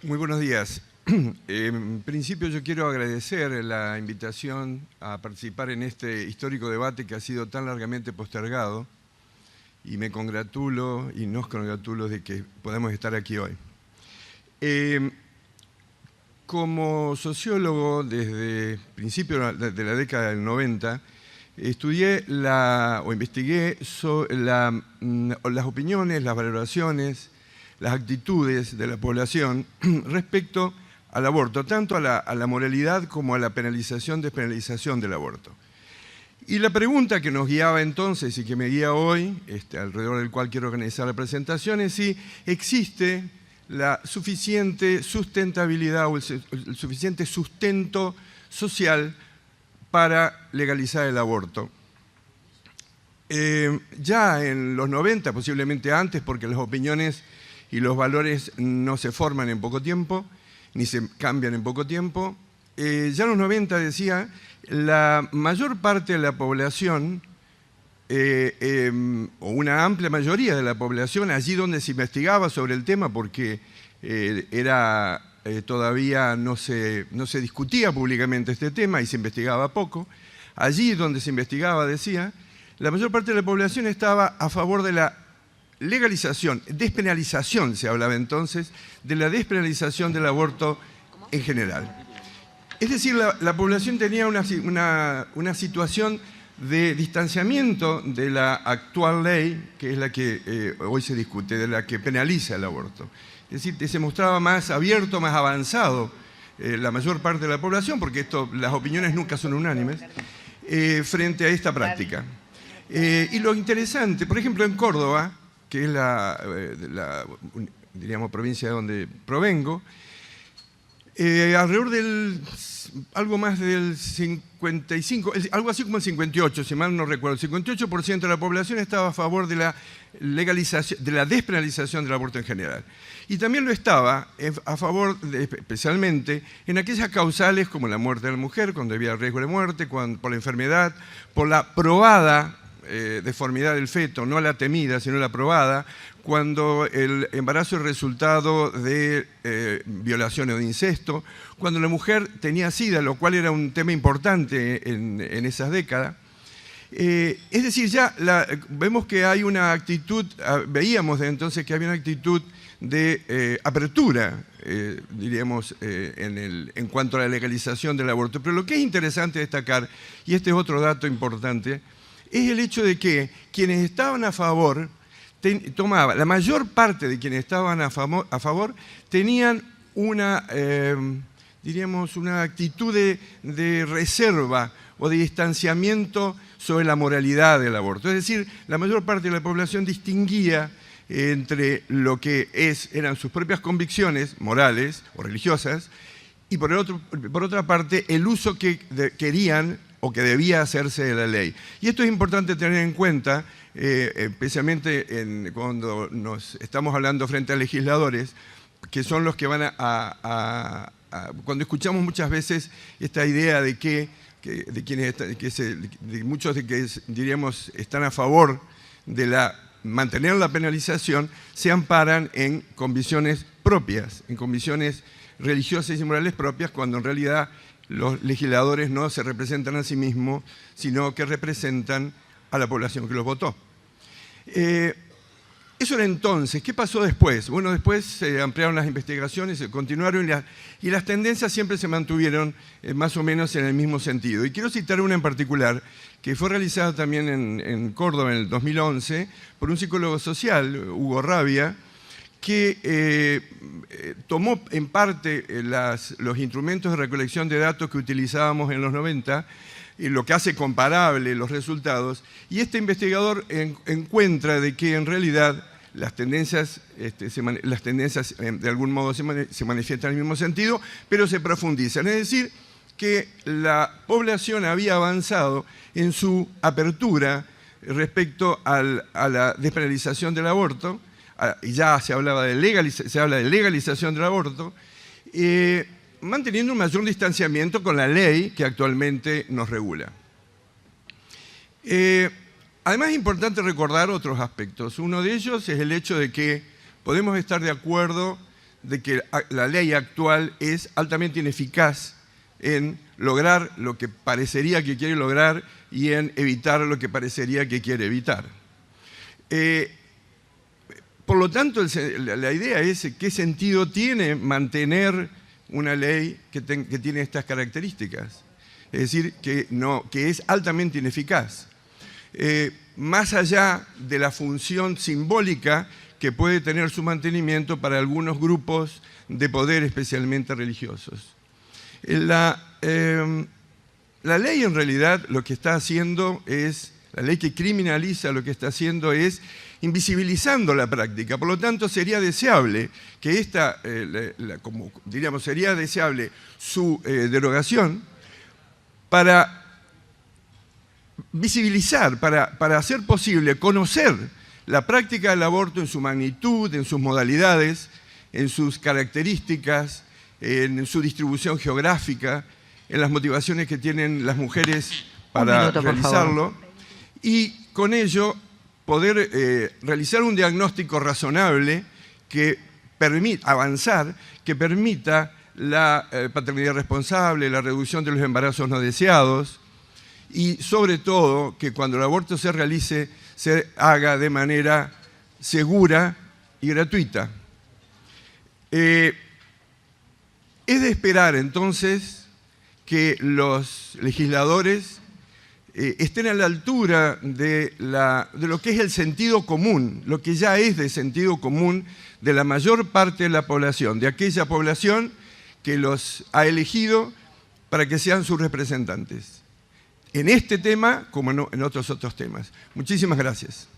Muy buenos días. En principio yo quiero agradecer la invitación a participar en este histórico debate que ha sido tan largamente postergado y me congratulo y nos congratulo de que podamos estar aquí hoy. Como sociólogo desde principios de la década del 90, estudié o investigué las opiniones, las valoraciones, las actitudes de la población respecto al aborto, tanto a la moralidad como a la penalización, despenalización del aborto. Y la pregunta que nos guiaba entonces y que me guía hoy, alrededor del cual quiero organizar la presentación, es si existe la suficiente sustentabilidad o el suficiente sustento social para legalizar el aborto. Ya en los 90, posiblemente antes, porque las opiniones y los valores no se forman en poco tiempo, ni se cambian en poco tiempo. Ya en los 90, decía, la mayor parte de la población, o una amplia mayoría de la población, allí donde se investigaba sobre el tema, porque todavía no se discutía públicamente este tema y se investigaba poco, allí donde se investigaba, decía, la mayor parte de la población estaba a favor de la legalización, despenalización, se hablaba entonces, de la despenalización del aborto en general. Es decir, la población tenía una situación de distanciamiento de la actual ley, que es la que hoy se discute, de la que penaliza el aborto. Es decir, que se mostraba más abierto, más avanzado la mayor parte de la población, porque las opiniones nunca son unánimes, frente a esta práctica. Y lo interesante, por ejemplo, en Córdoba, que es diríamos, provincia de donde provengo, alrededor del, algo más del 55, algo así como el 58, si mal no recuerdo, el 58% de la población estaba a favor de la legalización, de la despenalización del aborto en general. Y también lo estaba a favor, especialmente, en aquellas causales como la muerte de la mujer, cuando había riesgo de muerte, por la enfermedad, por la probada deformidad del feto, no la temida, sino la probada, cuando el embarazo es resultado de violación o de incesto, cuando la mujer tenía SIDA, lo cual era un tema importante en esas décadas. Es decir, ya vemos que hay una actitud, veíamos de entonces que había una actitud de apertura, diríamos, en cuanto a la legalización del aborto. Pero lo que es interesante destacar, y este es otro dato importante, es el hecho de que quienes estaban a favor, la mayor parte de quienes estaban a favor tenían diríamos, una actitud de reserva o de distanciamiento sobre la moralidad del aborto. Es decir, la mayor parte de la población distinguía entre lo que eran sus propias convicciones morales o religiosas y por otra parte el uso que querían o que debía hacerse de la ley. Y esto es importante tener en cuenta, especialmente cuando nos estamos hablando frente a legisladores, que son los que van cuando escuchamos muchas veces esta idea de que muchos de que diríamos están a favor de mantener la penalización, se amparan en convicciones propias, en convicciones religiosas y morales propias, cuando en realidad los legisladores no se representan a sí mismos, sino que representan a la población que los votó. Eso era entonces. ¿Qué pasó después? Bueno, después se ampliaron las investigaciones, se continuaron y las tendencias siempre se mantuvieron más o menos en el mismo sentido. Y quiero citar una en particular que fue realizada también en Córdoba en el 2011 por un psicólogo social, Hugo Rabia, que tomó en parte los instrumentos de recolección de datos que utilizábamos en los 90, y lo que hace comparable los resultados, y este investigador encuentra de que en realidad las tendencias de algún modo se manifiestan en el mismo sentido, pero se profundizan. Es decir, que la población había avanzado en su apertura respecto a la despenalización del aborto, y ya se habla de legalización del aborto, manteniendo un mayor distanciamiento con la ley que actualmente nos regula. Además es importante recordar otros aspectos. Uno de ellos es el hecho de que podemos estar de acuerdo de que la ley actual es altamente ineficaz en lograr lo que parecería que quiere lograr y en evitar lo que parecería que quiere evitar. Por lo tanto, la idea es qué sentido tiene mantener una ley que tiene estas características. Es decir, que es altamente ineficaz. Más allá de la función simbólica que puede tener su mantenimiento para algunos grupos de poder, especialmente religiosos. La ley en realidad lo que está haciendo es, la ley que criminaliza lo que está haciendo es invisibilizando la práctica. Por lo tanto, sería deseable que como diríamos, sería deseable su derogación para visibilizar, para hacer posible conocer la práctica del aborto en su magnitud, en sus modalidades, en sus características, en su distribución geográfica, en las motivaciones que tienen las mujeres para realizarlo, y con ello poder realizar un diagnóstico razonable que permita avanzar, que permita la paternidad responsable, la reducción de los embarazos no deseados y sobre todo que cuando el aborto se realice se haga de manera segura y gratuita. Es de esperar entonces que los legisladores estén a la altura de lo que es el sentido común, lo que ya es de sentido común de la mayor parte de la población, de aquella población que los ha elegido para que sean sus representantes, en este tema como en otros temas. Muchísimas gracias.